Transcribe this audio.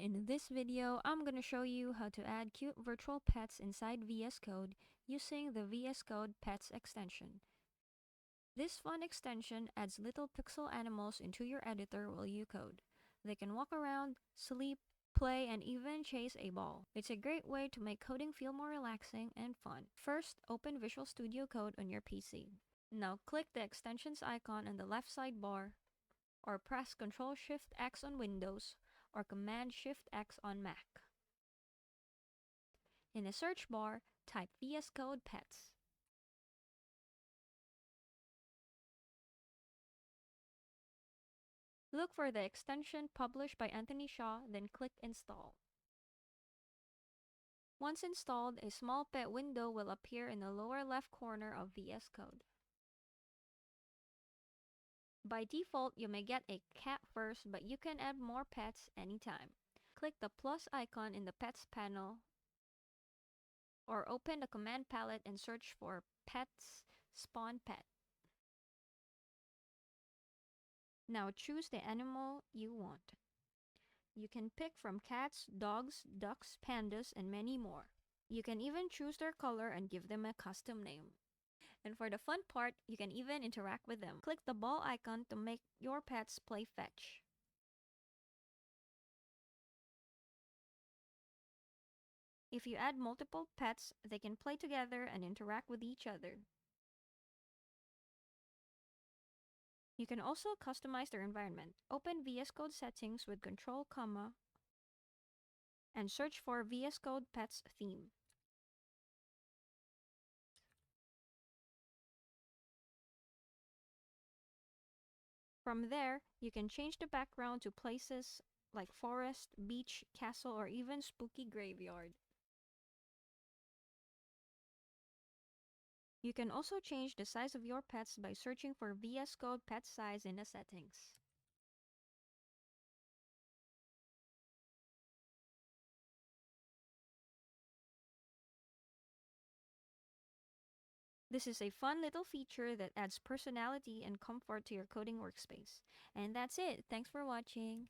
In this video, I'm gonna show you how to add cute virtual pets inside VS Code using the VS Code Pets extension. This fun extension adds little pixel animals into your editor while you code. They can walk around, sleep, play, and even chase a ball. It's a great way to make coding feel more relaxing and fun. First, open Visual Studio Code on your PC. Now click the extensions icon on the left sidebar, or press Ctrl-Shift-X on Windows, or Command-Shift-X on Mac. In the search bar, type VS Code Pets. Look for the extension published by Anthony Shaw, then click Install. Once installed, a small pet window will appear in the lower left corner of VS Code. By default, you may get a cat first, but you can add more pets anytime. Click the plus icon in the Pets panel, or open the command palette and search for Pets Spawn Pet. Now choose the animal you want. You can pick from cats, dogs, ducks, pandas, and many more. You can even choose their color and give them a custom name. And for the fun part, you can even interact with them. Click the ball icon to make your pets play fetch. If you add multiple pets, they can play together and interact with each other. You can also customize their environment. Open VS Code settings with Control, and search for VS Code Pets theme. From there, you can change the background to places like forest, beach, castle, or even spooky graveyard. You can also change the size of your pets by searching for VS Code pet size in the settings. This is a fun little feature that adds personality and comfort to your coding workspace. And that's it. Thanks for watching.